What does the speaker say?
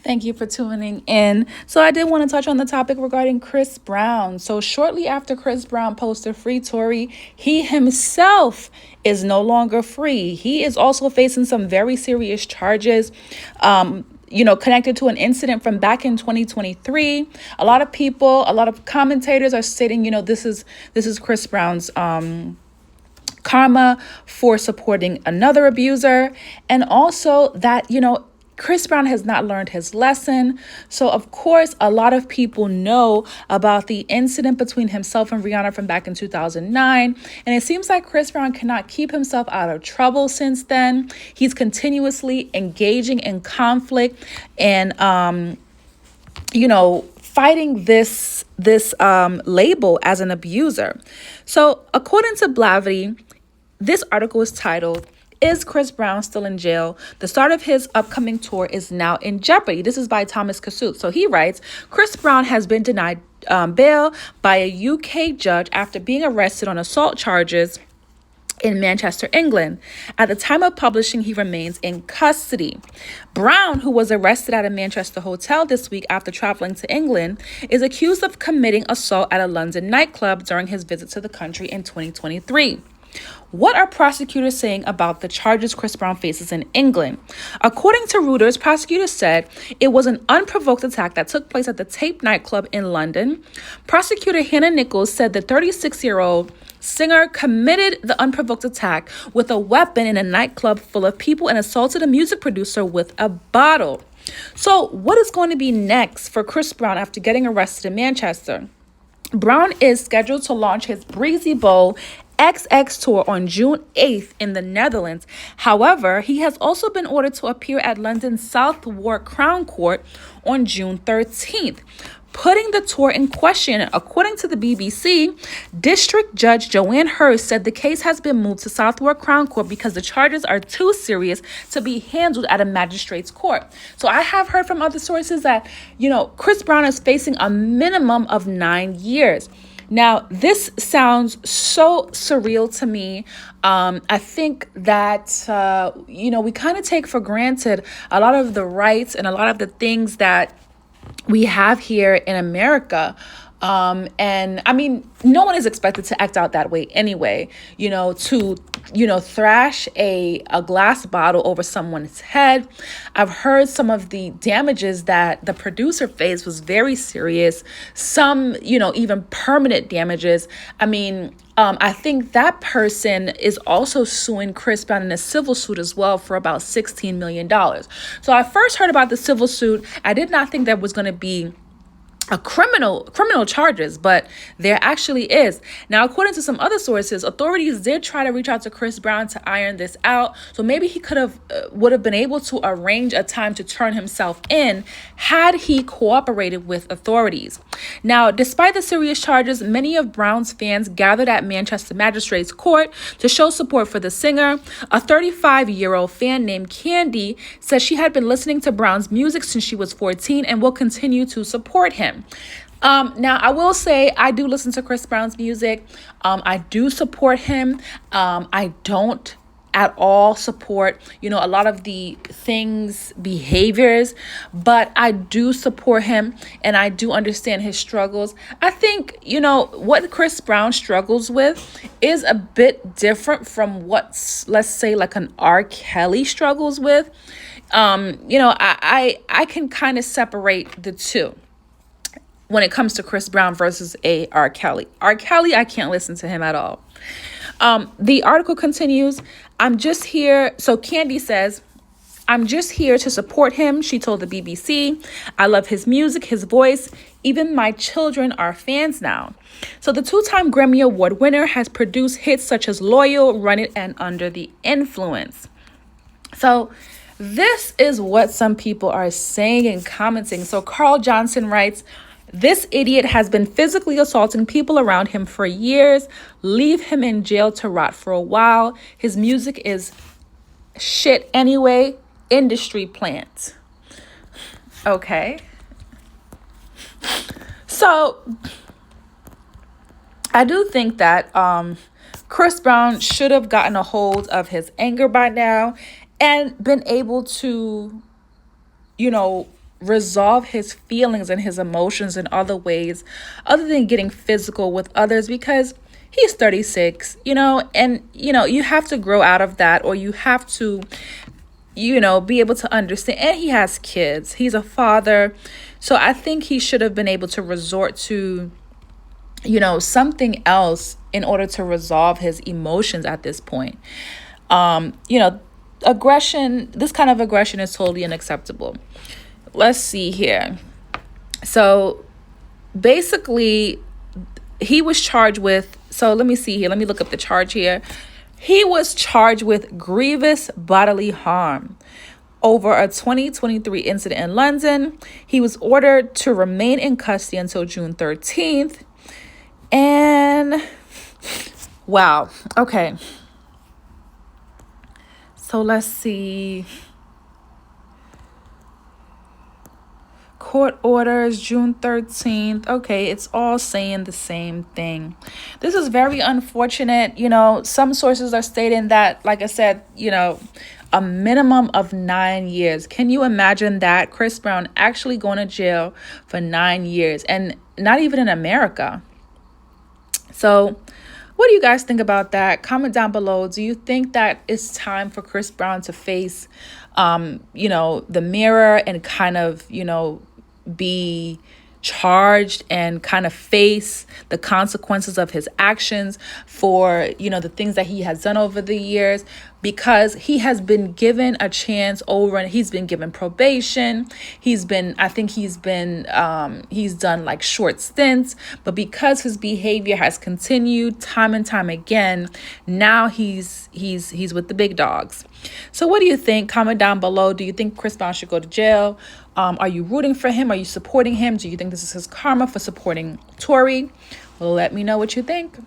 Thank you for tuning in. So, I did want to touch on the topic regarding Chris Brown. So, shortly after Chris Brown posted Free Tory, he himself is no longer free. He is also facing some very serious charges. Connected to an incident from back in 2023. A lot of commentators are stating, this is Chris Brown's karma for supporting another abuser, and also that Chris Brown has not learned his lesson. So, of course, a lot of people know about the incident between himself and Rihanna from back in 2009. And it seems like Chris Brown cannot keep himself out of trouble since then. He's continuously engaging in conflict and, fighting this label as an abuser. So, according to Blavity, this article is titled, "Is Chris Brown Still in Jail? The start of his upcoming tour is now in jeopardy." This is by Thomas Kasut. So he writes, Chris Brown has been denied bail by a UK judge after being arrested on assault charges in Manchester, England. At the time of publishing, he remains in custody. Brown, who was arrested at a Manchester hotel this week after traveling to England, is accused of committing assault at a London nightclub during his visit to the country in 2023. What are prosecutors saying about the charges Chris Brown faces in England? According to Reuters, prosecutors said it was an unprovoked attack that took place at the Tape nightclub in London. Prosecutor Hannah Nichols said the 36-year-old singer committed the unprovoked attack with a weapon in a nightclub full of people and assaulted a music producer with a bottle. So what is going to be next for Chris Brown after getting arrested in Manchester? Brown is scheduled to launch his Breezy Bowl XX tour on June 8th in the Netherlands. However, he has also been ordered to appear at London's Southwark Crown Court on June 13th, putting the tour in question. According to the BBC, District Judge Joanne Hurst said the case has been moved to Southwark Crown Court because the charges are too serious to be handled at a magistrate's court. So I have heard from other sources that, Chris Brown is facing a minimum of 9 years. Now, this sounds so surreal to me. I think that, we kind of take for granted a lot of the rights and a lot of the things that we have here in America. And I mean, no one is expected to act out that way anyway, to thrash a glass bottle over someone's head. I've heard some of the damages that the producer faced was very serious. Some, even permanent damages. I mean, I think that person is also suing Chris Brown in a civil suit as well for about $16 million. So I first heard about the civil suit. I did not think that was going to be a criminal charges, but there actually is. Now, according to some other sources, authorities did try to reach out to Chris Brown to iron this out. So maybe he would have been able to arrange a time to turn himself in had he cooperated with authorities. Now, despite the serious charges, many of Brown's fans gathered at Manchester Magistrates Court to show support for the singer. A 35-year-old fan named Candy says she had been listening to Brown's music since she was 14 and will continue to support him. Now, I will say I do listen to Chris Brown's music. I do support him. I don't at all support, a lot of the behaviors, but I do support him and I do understand his struggles. I think, what Chris Brown struggles with is a bit different from what, let's say, like an R. Kelly struggles with. I can kind of separate the two when it comes to Chris Brown versus R. Kelly. R. Kelly, I can't listen to him at all. The article continues, so Candy says, "I'm just here to support him," she told the BBC. "I love his music, his voice. Even my children are fans now." So the two-time Grammy Award winner has produced hits such as Loyal, Run It, and Under the Influence. So this is what some people are saying and commenting. So Carl Johnson writes, "This idiot has been physically assaulting people around him for years. Leave him in jail to rot for a while. His music is shit anyway. Industry plant." Okay. So I do think that Chris Brown should have gotten a hold of his anger by now and been able to, resolve his feelings and his emotions in other ways other than getting physical with others, because he's 36, and you have to grow out of that, or you have to be able to understand. And he has kids, he's a father, so I think he should have been able to resort to something else in order to resolve his emotions at this point. Aggression, this kind of aggression is totally unacceptable. Let's see here. So basically, he was charged with, so let me see here. Let me look up the charge here. He was charged with grievous bodily harm over a 2023 incident in London. He was ordered to remain in custody until June 13th. And wow. Okay. So let's see. Court orders, June 13th. Okay, it's all saying the same thing. This is very unfortunate. Some sources are stating that, like I said, a minimum of 9 years. Can you imagine that? Chris Brown actually going to jail for 9 years, and not even in America. So what do you guys think about that? Comment down below. Do you think that it's time for Chris Brown to face, the mirror and kind of, be charged and kind of face the consequences of his actions for, the things that he has done over the years? Because he has been given a chance over, and he's been given probation. He's done like short stints, but because his behavior has continued time and time again, now he's with the big dogs. So what do you think? Comment down below. Do you think Chris Brown should go to jail? Are you rooting for him? Are you supporting him? Do you think this is his karma for supporting Tory? Let me know what you think.